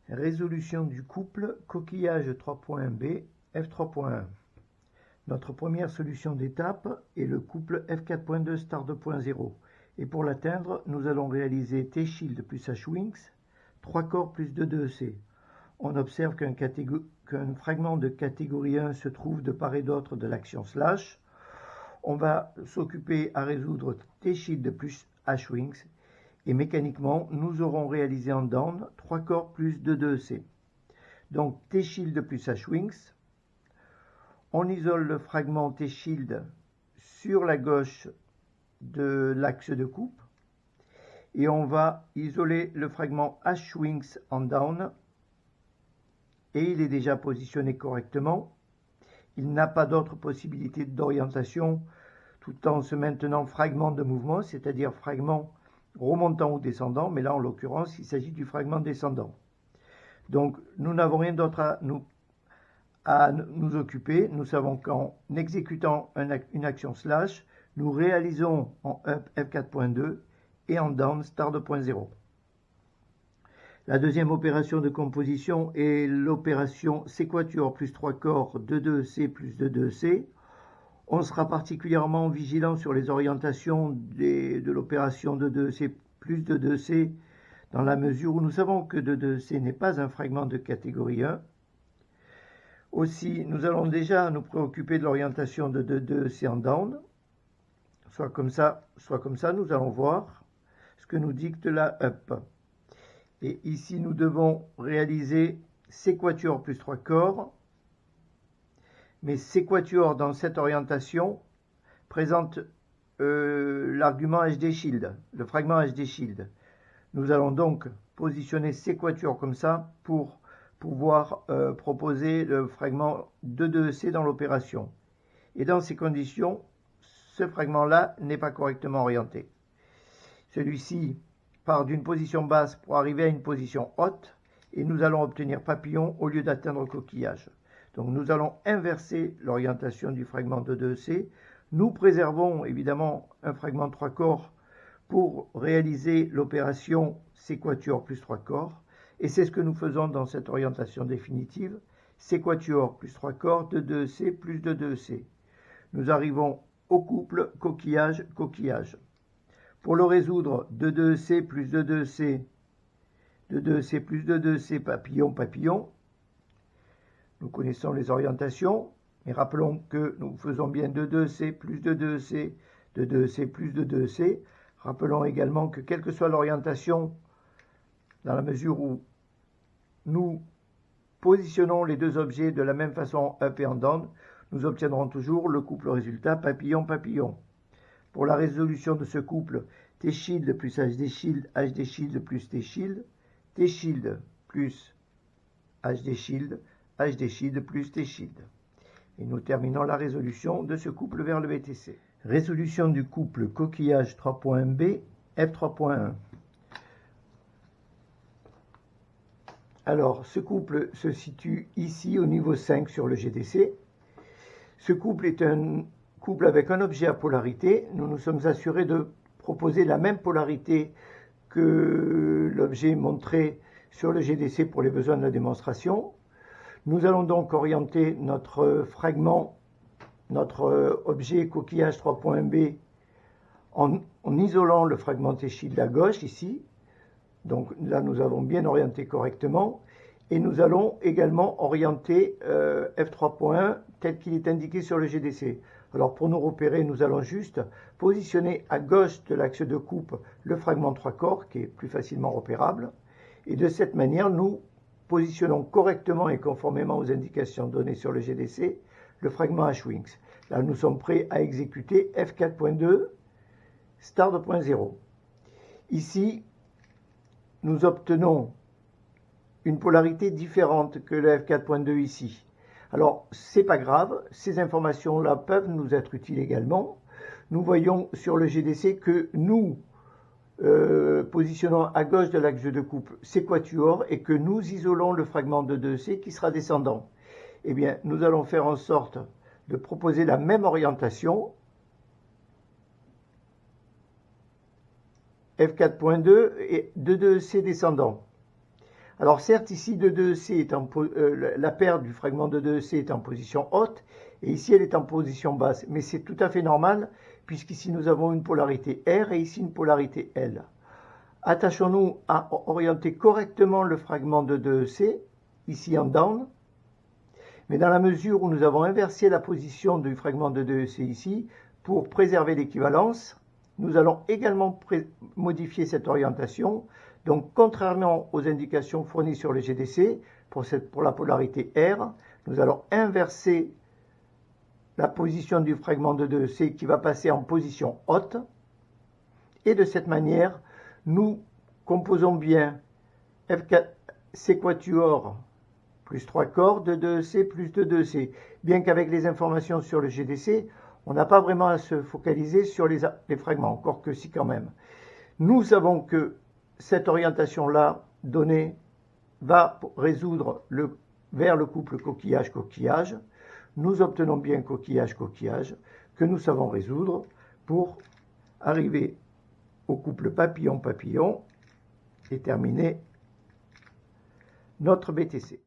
Résolution du couple coquillage 3.B F3.1. Notre première solution d'étape est le couple F4.2 star 2.0 et pour l'atteindre, nous allons réaliser T-shield plus H-wings, 3 corps plus 2-2-C. On observe qu'un fragment de catégorie 1 se trouve de part et d'autre de l'action slash. On va s'occuper à résoudre T-shield plus H-wings et mécaniquement, nous aurons réalisé en down 3 corps plus 2-2-C. Donc T-shield plus H-wings. On isole le fragment T-shield sur la gauche de l'axe de coupe et on va isoler le fragment H-wings en down et il est déjà positionné correctement. Il n'a pas d'autre possibilité d'orientation tout en se maintenant fragment de mouvement, c'est-à-dire fragment remontant ou descendant, mais là en l'occurrence il s'agit du fragment descendant. Donc nous n'avons rien d'autre à nous occuper. Nous savons qu'en exécutant une action slash, nous réalisons en up F4.2 et en down star 2.0. La deuxième opération de composition est l'opération C quatuor plus 3 corps 2-2-C plus 2-2-C. On sera particulièrement vigilant sur les orientations de l'opération 2-2-C plus 2-2-C dans la mesure où nous savons que 2-2-C n'est pas un fragment de catégorie 1. Aussi, nous allons déjà nous préoccuper de l'orientation de 2-2-C en down. Soit comme ça, nous allons voir ce que nous dicte la up. Et ici, nous devons réaliser C quatuor plus 3 corps. Mais C quatuor dans cette orientation présente l'argument HD shield, le fragment HD shield. Nous allons donc positionner C quatuor comme ça pour pouvoir proposer le fragment 2-2-C dans l'opération. Et dans ces conditions, ce fragment-là n'est pas correctement orienté. Celui-ci part d'une position basse pour arriver à une position haute et nous allons obtenir papillon au lieu d'atteindre coquillage. Donc nous allons inverser l'orientation du fragment 2-2-C. Nous préservons évidemment un fragment 3 corps pour réaliser l'opération C quatuor plus 3 corps. Et c'est ce que nous faisons dans cette orientation définitive. C quatuor plus 3 corps, 2-2-C plus 2-2-C. Nous arrivons au couple coquillage-coquillage. Pour le résoudre, 2-2-C plus 2-2-C, 2-2-C plus 2-2-C, papillon-papillon. Nous connaissons les orientations, mais rappelons que nous faisons bien 2-2-C plus 2-2-C, 2-2-C plus 2-2-C. Rappelons également que quelle que soit l'orientation, dans la mesure où nous positionnons les deux objets de la même façon up et en down, nous obtiendrons toujours le couple résultat papillon-papillon. Pour la résolution de ce couple, T-shield plus HD-shield, HD-shield plus T-shield, T-shield plus HD-shield, HD-shield plus T-shield. Et nous terminons la résolution de ce couple vers le VTC. Résolution du couple coquillage 3.B, F3.1. Alors, ce couple se situe ici au niveau 5 sur le GDC. Ce couple est un couple avec un objet à polarité. Nous nous sommes assurés de proposer la même polarité que l'objet montré sur le GDC pour les besoins de la démonstration. Nous allons donc orienter notre fragment, notre objet coquillage 3.B en isolant le fragment T-shield à gauche ici. Donc là, nous avons bien orienté correctement. Et nous allons également orienter F3.1 tel qu'il est indiqué sur le GDC. Alors pour nous repérer, nous allons juste positionner à gauche de l'axe de coupe le fragment 3 corps qui est plus facilement repérable. Et de cette manière, nous positionnons correctement et conformément aux indications données sur le GDC le fragment H-wings. Là, nous sommes prêts à exécuter F4.2 star 2.0. Ici, nous obtenons une polarité différente que le F4.2 ici. Alors, c'est pas grave, ces informations-là peuvent nous être utiles également. Nous voyons sur le GDC que nous positionnons à gauche de l'axe de coupe C quatuor et que nous isolons le fragment de 2C qui sera descendant. Eh bien, nous allons faire en sorte de proposer la même orientation. F4.2 et 2-2-C descendant. Alors certes, ici, 2,2C est la paire du fragment de 2,2C est en position haute, et ici, elle est en position basse. Mais c'est tout à fait normal, puisqu'ici, nous avons une polarité R et ici, une polarité L. Attachons-nous à orienter correctement le fragment de 2,2C, ici en down, mais dans la mesure où nous avons inversé la position du fragment de 2,2C ici, pour préserver l'équivalence, nous allons également modifier cette orientation. Donc, contrairement aux indications fournies sur le GDC, pour la polarité R, nous allons inverser la position du fragment de 2C qui va passer en position haute. Et de cette manière, nous composons bien F4, C quatuor plus 3 corps de 2C plus de 2C. Bien qu'avec les informations sur le GDC, on n'a pas vraiment à se focaliser sur les fragments, encore que si quand même. Nous savons que cette orientation-là donnée va résoudre vers le couple coquillage-coquillage. Nous obtenons bien coquillage-coquillage que nous savons résoudre pour arriver au couple papillon-papillon et terminer notre BTC.